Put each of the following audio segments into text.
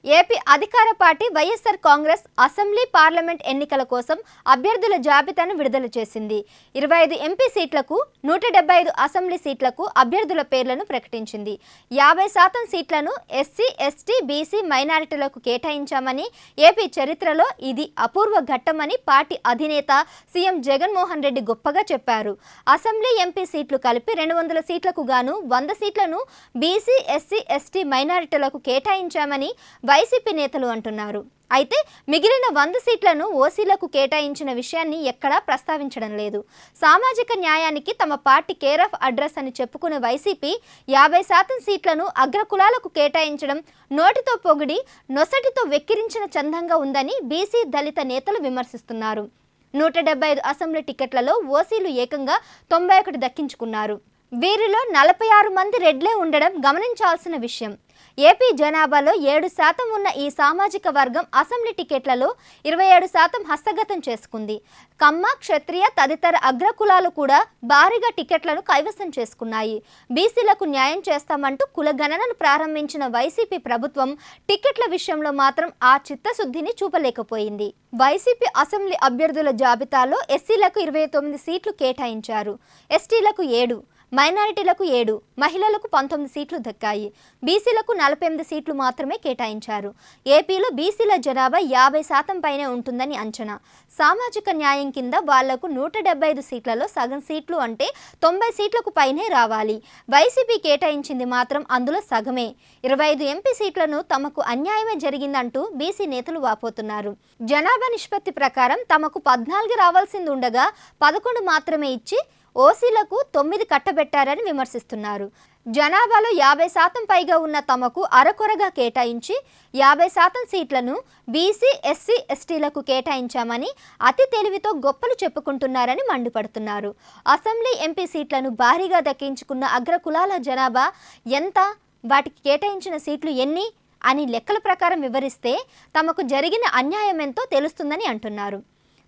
AP అధికార party YSR Congress assembly parliament ఎన్నికల కోసం అభ్యర్థుల జాబితాను విడుదల చేసింది. 25 ఎంపీ సీట్లకు 175 అసెంబ్లీ సీట్లకు అభ్యర్థుల పేర్లను ప్రకటించింది. 50% సీట్లను ఎస్సీ, ఎస్టీ, బీసీ, మైనారిటీలకు కేటాయించామని, ఏపీ చరిత్రలో ఇది అపూర్వ ఘట్టమని పార్టీ అధినేత సీఎం జగన్మోహన్ రెడ్డి గొప్పగా చెప్పారు. అసెంబ్లీ ఎంపీ సీట్లు కలిపి 200 సీట్లకు గాను 100 సీట్లను బీసీ, ఎస్సీ, ఎస్టీ, మైనారిటీలకు కేటాయించామని వైసీపీ నేతలు అంటున్నారు. అయితే మిగిలిన 100 సీట్లను ఓసీలకు కేటాయించిన విషయాన్ని ఎక్కడా ప్రస్తావించడం లేదు. సామాజిక న్యాయానికి తమ పార్టీ కేర్ ఆఫ్ అడ్రస్ అని చెప్పుకునే వైసీపీ 50% సీట్లను అగ్రకులాలకు కేటాయించడం నోటితో పొగిడి నొసటితో వెక్కిరించిన చందంగా ఉందని బీసీ, దళిత నేతలు విమర్శిస్తున్నారు. 175 అసెంబ్లీ టికెట్లలో ఓసీలు ఏకంగా 91 దక్కించుకున్నారు. వీరిలో 46 మంది రెడ్లే ఉండడం గమనించాల్సిన విషయం. ఏపీ జనాభాలో 7% ఉన్న ఈ సామాజిక వర్గం అసెంబ్లీ టికెట్లలో 27% హస్తగతం చేసుకుంది. కమ్మ, క్షత్రియ తదితర అగ్రకులాలు కూడా భారీగా టికెట్లను కైవసం చేసుకున్నాయి. బీసీలకు న్యాయం చేస్తామంటూ కులగణనను ప్రారంభించిన వైసీపీ ప్రభుత్వం టికెట్ల విషయంలో మాత్రం ఆ చిత్తశుద్ధిని చూపలేకపోయింది. వైసీపీ అసెంబ్లీ అభ్యర్థుల జాబితాలో ఎస్సీలకు 29 సీట్లు కేటాయించారు. ఎస్టీలకు 7, మైనారిటీలకు 7, మహిళలకు 19 సీట్లు దక్కాయి. బీసీలకు 48 సీట్లు మాత్రమే కేటాయించారు. ఏపీలో బీసీల జనాభా 50% పైనే ఉంటుందని అంచనా. సామాజిక న్యాయం కింద వాళ్లకు 175 సీట్లలో సగం సీట్లు అంటే 90 సీట్లకు పైనే రావాలి. వైసీపీ కేటాయించింది మాత్రం అందులో సగమే. 25 ఎంపీ సీట్లను తమకు అన్యాయమే జరిగిందంటూ బీసీ నేతలు వాపోతున్నారు. జనాభా నిష్పత్తి ప్రకారం తమకు 14 రావాల్సింది ఉండగా 11 మాత్రమే ఇచ్చి ఓసీలకు 9 కట్టబెట్టారని విమర్శిస్తున్నారు. జనాభాలో 50% పైగా ఉన్న తమకు అరకొరగా కేటాయించి 50% సీట్లను బీసీ, ఎస్సీ, ఎస్టీలకు కేటాయించామని అతి తెలివితో గొప్పలు చెప్పుకుంటున్నారని మండిపడుతున్నారు. అసెంబ్లీ ఎంపీ సీట్లను భారీగా దక్కించుకున్న అగ్రకులాల జనాభా ఎంత, వాటికి కేటాయించిన సీట్లు ఎన్ని అని లెక్కల ప్రకారం వివరిస్తే తమకు జరిగిన అన్యాయం ఎంతో తెలుస్తుందని అంటున్నారు.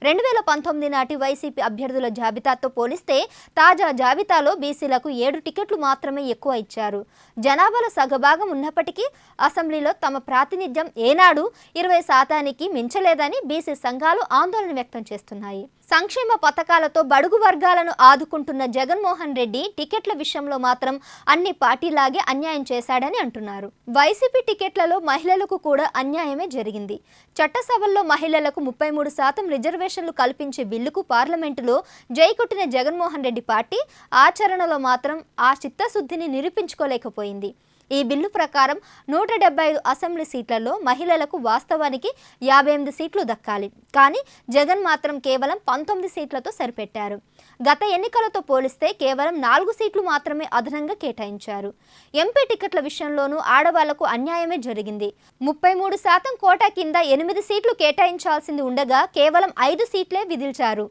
2019 నాటి వైసీపీ అభ్యర్థుల జాబితాతో పోలిస్తే తాజా జాబితాలో బీసీలకు 7 టికెట్లు మాత్రమే ఎక్కువ ఇచ్చారు. జనాభాలో సగభాగం ఉన్నప్పటికీ అసెంబ్లీలో తమ ప్రాతినిధ్యం ఏనాడు 20% మించలేదని బీసీ సంఘాలు ఆందోళన వ్యక్తం చేస్తున్నాయి. సంక్షేమ పథకాలతో బడుగు వర్గాలను ఆదుకుంటున్న జగన్మోహన్ రెడ్డి టికెట్ల విషయంలో మాత్రం అన్ని పార్టీలాగే అన్యాయం చేశాడని అంటున్నారు. వైసీపీ టికెట్లలో మహిళలకు కూడా అన్యాయమే జరిగింది. చట్టసభల్లో మహిళలకు 33% రిజర్వేషన్లు కల్పించే బిల్లుకు పార్లమెంటులో జై కొట్టిన జగన్మోహన్ రెడ్డి పార్టీ ఆచరణలో మాత్రం ఆ చిత్తశుద్ధిని నిరూపించుకోలేకపోయింది. ఈ బిల్లు ప్రకారం 175 అసెంబ్లీ సీట్లలో మహిళలకు వాస్తవానికి 58 సీట్లు దక్కాలి. కానీ జగన్ మాత్రం కేవలం 19 సీట్లతో సరిపెట్టారు. గత ఎన్నికలతో పోలిస్తే కేవలం 4 సీట్లు మాత్రమే అదనంగా కేటాయించారు. ఎంపీ టికెట్ల విషయంలోనూ ఆడవాళ్లకు అన్యాయమే జరిగింది. 33% కోటా కింద 8 సీట్లు కేటాయించాల్సింది ఉండగా కేవలం 5 సీట్లే విధించారు.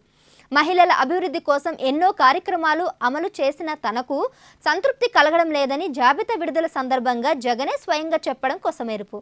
మహిళల అభివృద్ధి కోసం ఎన్నో కార్యక్రమాలు అమలు చేసిన తనకు సంతృప్తి కలగడం లేదని జాబితా విడుదల సందర్భంగా జగనే స్వయంగా చెప్పడం కొసమెరుపు.